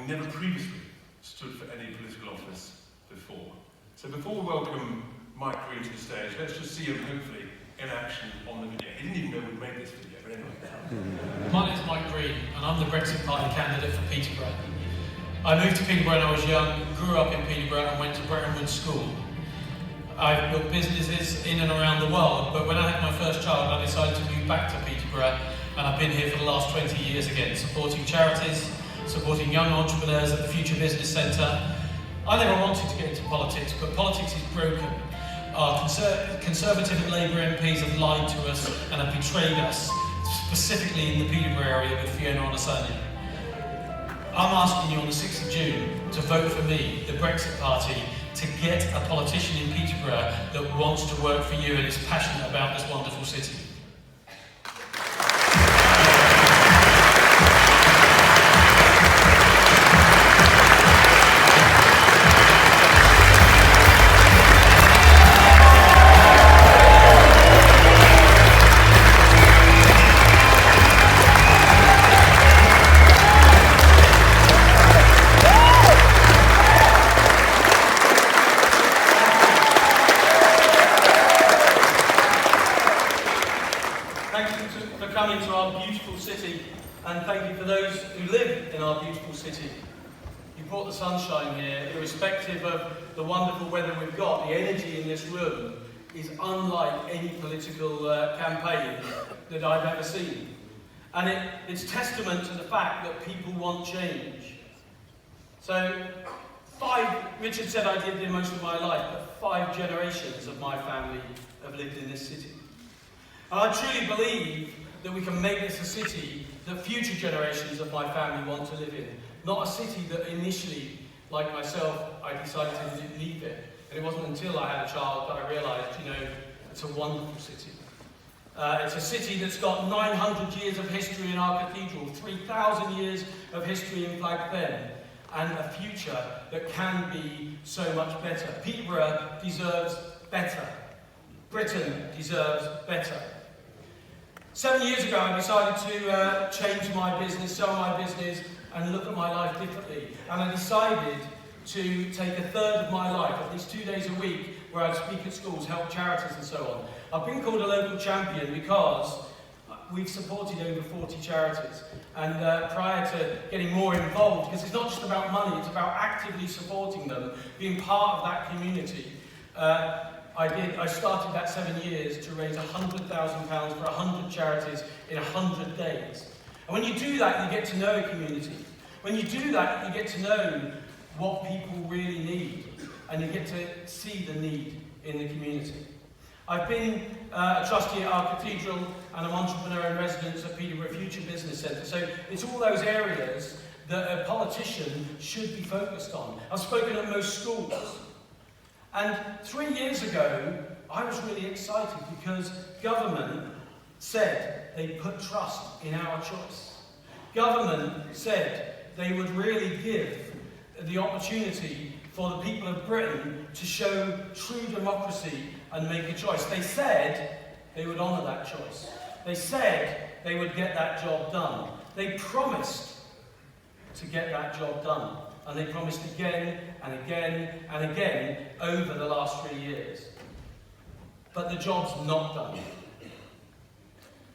having never previously stood for any political office before. So before we welcome Mike Greene to the stage, let's just see him hopefully in action on the video. He didn't even know we'd made this video, but anyway. My name is Mike Greene, and I'm the Brexit Party Candidate for Peterborough. I moved to Peterborough when I was young, grew up in Peterborough and went to Bretton Woods School. I've built businesses in and around the world, but when I had my first child, I decided to move back to Peterborough, and I've been here for the last 20 years again, supporting charities, supporting young entrepreneurs at the Future Business Centre. I never wanted to get into politics, but politics is broken. Our Conservative and Labour MPs have lied to us and have betrayed us, specifically in the Peterborough area with Fiona Onasanya. I'm asking you on the 6th of June to vote for me, the Brexit Party, to get a politician in Peterborough that wants to work for you and is passionate about this wonderful city. Coming to our beautiful city, and thank you for those who live in our beautiful city. You brought the sunshine here, irrespective of the wonderful weather we've got. The energy in this room is unlike any political campaign that I've ever seen. And it's testament to the fact that people want change. So, Richard said I lived here most of my life, but 5 generations of my family have lived in this city. And I truly believe that we can make this a city that future generations of my family want to live in. Not a city that initially, like myself, I decided to leave it. And it wasn't until I had a child that I realised, it's a wonderful city. It's a city that's got 900 years of history in our cathedral, 3,000 years of history in Flag Fen, and a future that can be so much better. Peterborough deserves better. Britain deserves better. 7 years ago, I decided to change my business, sell my business, and look at my life differently. And I decided to take a third of my life, at least 2 days a week, where I'd speak at schools, help charities and so on. I've been called a local champion because we've supported over 40 charities. And prior to getting more involved, because it's not just about money, it's about actively supporting them, being part of that community. I started that 7 years to raise £100,000 for 100 charities in 100 days. And when you do that, you get to know a community. When you do that, you get to know what people really need, and you get to see the need in the community. I've been a trustee at our cathedral, and I'm entrepreneur in residence at Peterborough Future Business Centre. So it's all those areas that a politician should be focused on. I've spoken at most schools. And 3 years ago, I was really excited because government said they put trust in our choice. Government said they would really give the opportunity for the people of Britain to show true democracy and make a choice. They said they would honour that choice. They said they would get that job done. They promised to get that job done. And they promised again and again and again over the last 3 years. But the job's not done.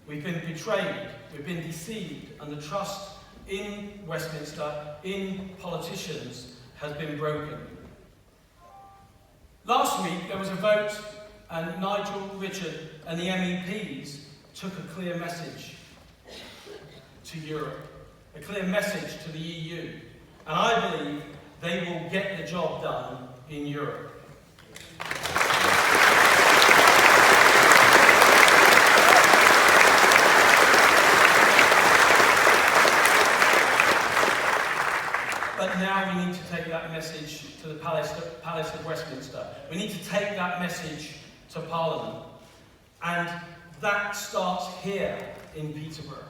We've been betrayed, we've been deceived, and the trust in Westminster, in politicians, has been broken. Last week there was a vote, and Nigel, Richard, and the MEPs took a clear message to Europe, a clear message to the EU. And I believe they will get the job done in Europe. But now we need to take that message to the Palace of Westminster. We need to take that message to Parliament. And that starts here in Peterborough.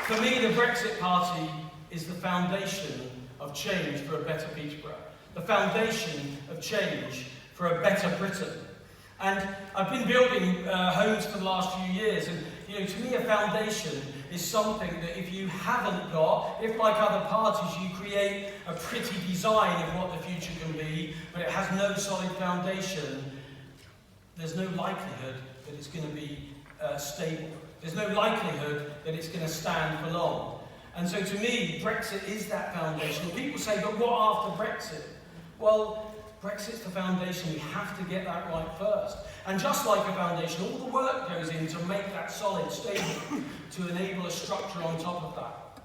For me, the Brexit Party is the foundation of change for a better Peterborough, the foundation of change for a better Britain. And I've been building homes for the last few years, and to me a foundation is something that if you haven't got, if like other parties you create a pretty design of what the future can be, but it has no solid foundation, there's no likelihood that it's going to be stable. There's no likelihood that it's going to stand for long. And so to me, Brexit is that foundation. And people say, but what after Brexit? Well, Brexit's the foundation. We have to get that right first. And just like a foundation, all the work goes in to make that solid, stable, to enable a structure on top of that.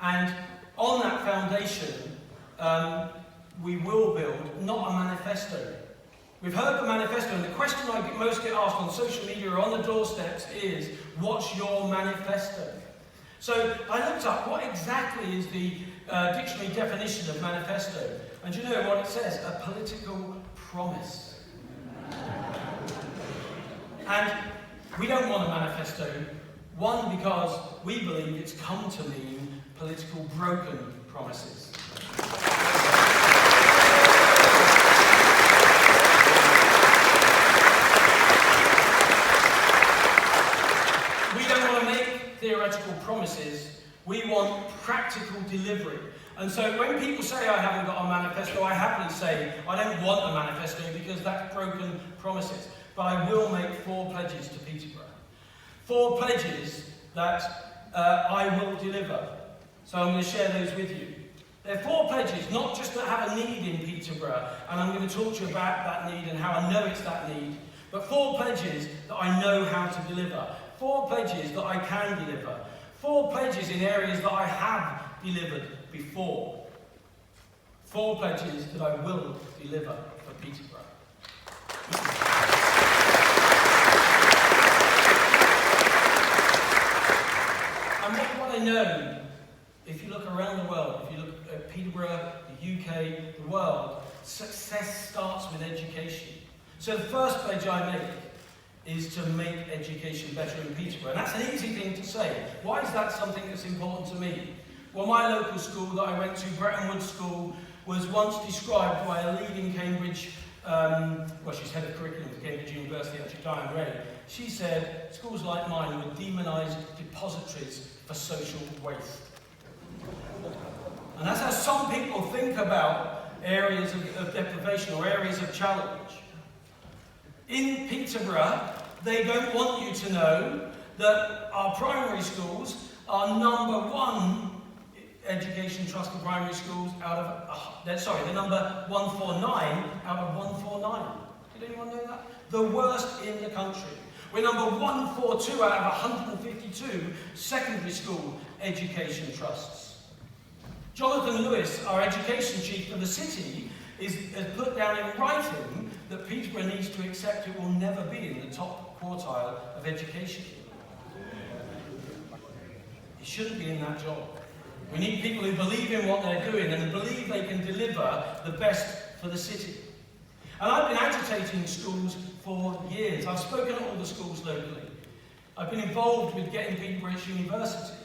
And on that foundation, we will build not a manifesto. We've heard the manifesto, and the question I most get asked on social media or on the doorsteps is, what's your manifesto? So I looked up what exactly is the dictionary definition of manifesto. And do you know what it says? A political promise. And we don't want a manifesto. One, because we believe it's come to mean political broken promises. We don't want to make theoretical promises. We want practical delivery. And so when people say I haven't got a manifesto, I happily say I don't want a manifesto because that's broken promises. But I will make 4 pledges to Peterborough. 4 pledges that I will deliver. So I'm going to share those with you. They're 4 pledges, not just that have a need in Peterborough, and I'm going to talk to you about that need and how I know it's that need, but 4 pledges that I know how to deliver. 4 pledges that I can deliver. 4 pledges in areas that I have delivered before. 4 pledges that I will deliver for Peterborough. And what I know, if you look around the world, if you look at Peterborough, the UK, the world, success starts with education. So the first pledge I make is to make education better in Peterborough. And that's an easy thing to say. Why is that something that's important to me? Well, my local school that I went to, Bretton Woods School, was once described by a leading Cambridge, she's head of curriculum for Cambridge University, actually, Diane Ray. She said, schools like mine were demonised depositories for social waste. And that's how some people think about areas of deprivation or areas of challenge. In Peterborough, they don't want you to know that our primary schools are number 1 education trust for primary schools out of, they're number 149 out of 149. Did anyone know that? The worst in the country. We're number 142 out of 152 secondary school education trusts. Jonathan Lewis, our education chief for the city, has put down in writing that Peterborough needs to accept it will never be in the top quartile of education. It shouldn't be in that job. We need people who believe in what they're doing and believe they can deliver the best for the city. And I've been agitating schools for years. I've spoken at all the schools locally. I've been involved with getting Peterborough University.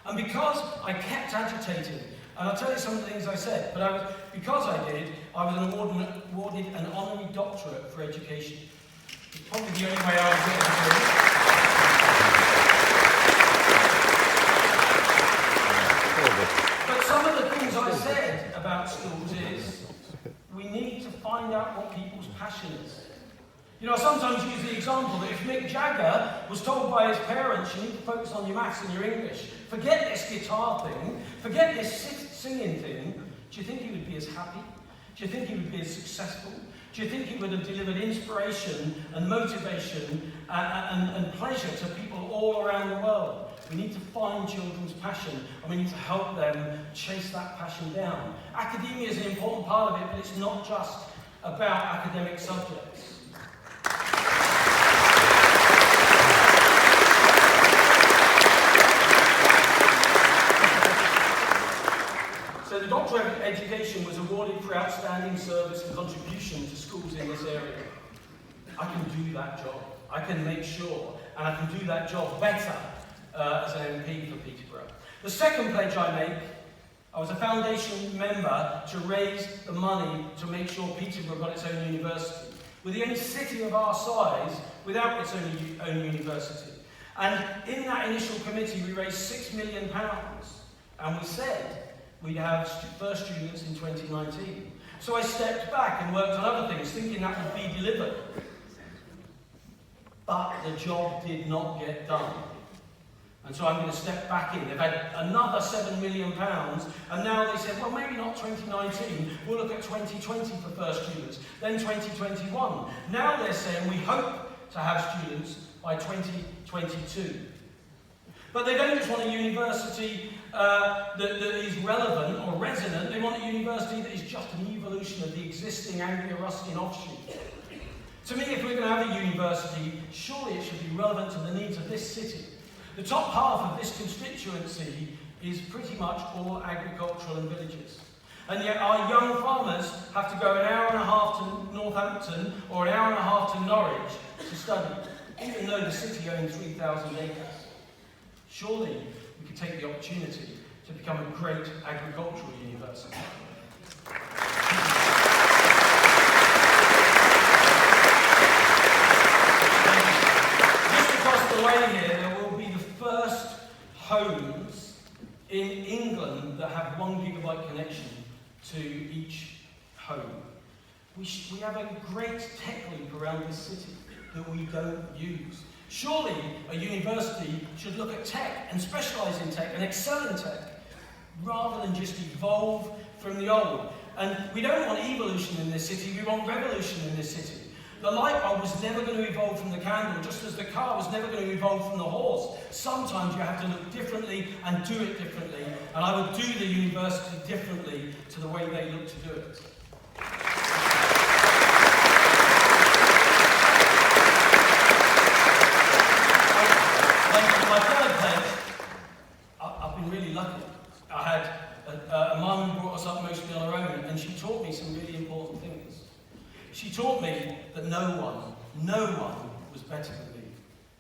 And because I kept agitating, and I'll tell you some of the things I said, but because I did, I was awarded an honorary doctorate for education. It's probably the only way I was getting to do it. But some of the things I said about schools is, we need to find out what people's passion is. I sometimes use the example that if Mick Jagger was told by his parents, you need to focus on your maths and your English, forget this guitar thing, forget this singing thing, do you think he would be as happy? Do you think he would be as successful? Do you think he would have delivered inspiration and motivation and pleasure to people all around the world? We need to find children's passion, and we need to help them chase that passion down. Academia is an important part of it, but it's not just about academic subjects. So the Doctorate of Education was awarded for outstanding service and contribution to schools in this area. I can do that job. I can make sure, and I can do that job better as an MP for Peterborough. The second pledge I make, I was a foundation member to raise the money to make sure Peterborough got its own university. We're the only city of our size without its own university. And in that initial committee, we raised £6 million. And we said we'd have first students in 2019. So I stepped back and worked on other things, thinking that would be delivered. But the job did not get done. And so I'm going to step back in. They've had another £7 million, and now they said, well, maybe not 2019, we'll look at 2020 for first students, then 2021. Now they're saying we hope to have students by 2022. But they don't just want a university that is relevant or resonant, they want a university that is just an evolution of the existing Anglia-Ruskin offshoot. To me, if we're going to have a university, surely it should be relevant to the needs of this city. The top half of this constituency is pretty much all agricultural and villages. And yet our young farmers have to go an hour and a half to Northampton or an hour and a half to Norwich to study, even though the city owns 3,000 acres. Surely we could take the opportunity to become a great agricultural university. Just across the way here, there will be the first homes in England that have 1 gigabyte connection to each home. We have a great tech leap around this city that we don't use. Surely a university should look at tech and specialise in tech and excel in tech, rather than just evolve from the old. And we don't want evolution in this city, we want revolution in this city. The light bulb was never going to evolve from the candle, just as the car was never going to evolve from the horse. Sometimes you have to look differently and do it differently, and I would do the university differently to the way they look to do it. My third pledge, I've been really lucky. I had a mum who brought us up mostly on her own, and she taught me some really important things. She taught me that no one was better than me.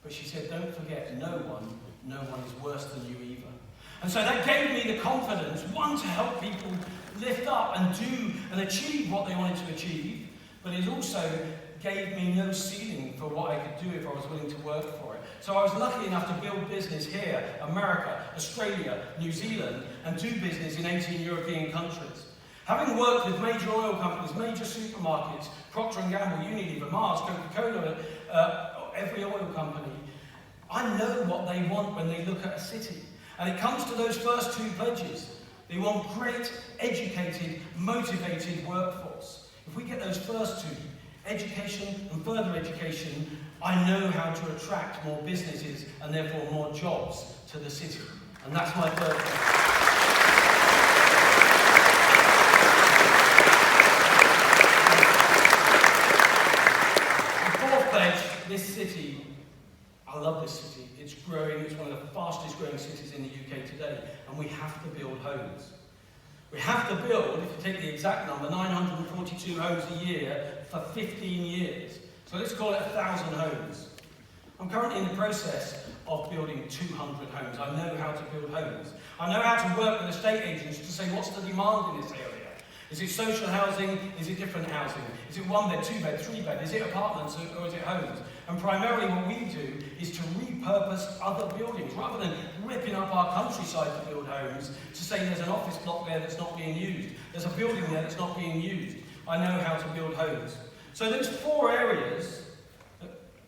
But she said, don't forget, no one is worse than you either. And so that gave me the confidence, one, to help people lift up and do and achieve what they wanted to achieve, but it also gave me no ceiling for what I could do if I was willing to work for it. So I was lucky enough to build business here, America, Australia, New Zealand, and do business in 18 European countries. Having worked with major oil companies, major supermarkets, Procter & Gamble, Unilever, Mars, Coca-Cola, every oil company, I know what they want when they look at a city. And it comes to those first two pledges. They want great, educated, motivated workforce. If we get those first two, education and further education, I know how to attract more businesses and therefore more jobs to the city. And that's my third pledge. This city, I love this city. It's growing, it's one of the fastest growing cities in the UK today, and we have to build homes. We have to build, if you take the exact number, 942 homes a year for 15 years. So let's call it 1,000 homes. I'm currently in the process of building 200 homes. I know how to build homes. I know how to work with estate agents to say what's the demand in this area. Is it social housing? Is it different housing? Is it 1 bed, 2 bed, 3 bed? Is it apartments or is it homes? And primarily what we do is to repurpose other buildings. Rather than ripping up our countryside to build homes, to say there's an office block there that's not being used. There's a building there that's not being used. I know how to build homes. So those 4 areas,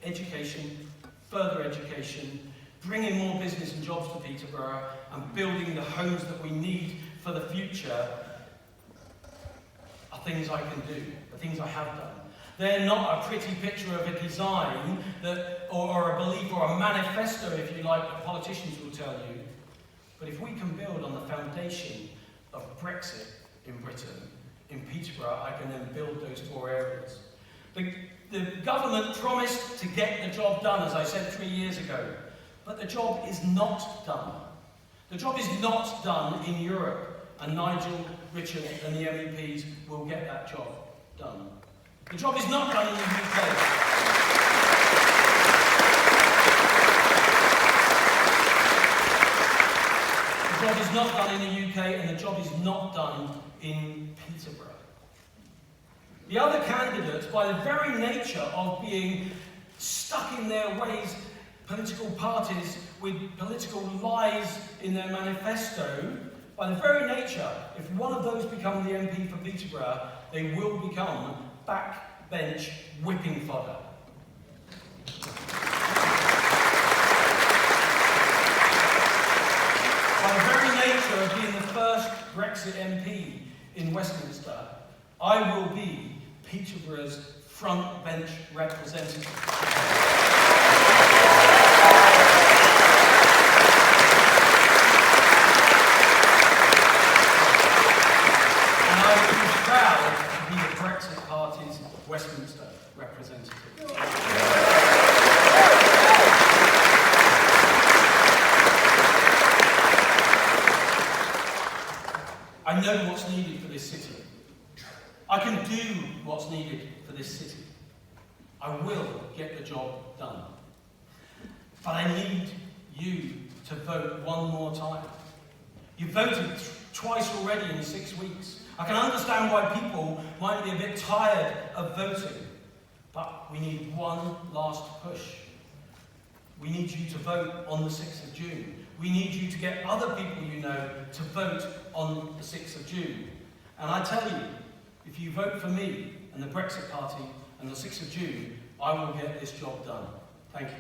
education, further education, bringing more business and jobs to Peterborough, and building the homes that we need for the future, are things I can do, are things I have done. They're not a pretty picture of a design that, or a belief or a manifesto, if you like, that politicians will tell you. But if we can build on the foundation of Brexit in Britain, in Peterborough, I can then build those 4 areas. The government promised to get the job done, as I said 3 years ago, but the job is not done. The job is not done in Europe. And Nigel, Richard and the MEPs will get that job done. The job is not done in the UK. The job is not done in the UK, and the job is not done in Peterborough. The other candidates, by the very nature of being stuck in their ways, political parties with political lies in their manifesto, by the very nature, if one of those become the MP for Peterborough, they will become backbench whipping fodder. By the very nature of being the first Brexit MP in Westminster, I will be Peterborough's front bench representative. And I will be proud to be the Brexit Party's Westminster representative. I know what's needed for this city. I can do what's needed for this city. I will get the job done. But I need you to vote one more time. You voted twice already in 6 weeks. I can understand why people might be a bit tired of voting, but we need one last push. We need you to vote on the 6th of June. We need you to get other people you know to vote on the 6th of June. And I tell you, if you vote for me and the Brexit Party on the 6th of June, I will get this job done. Thank you.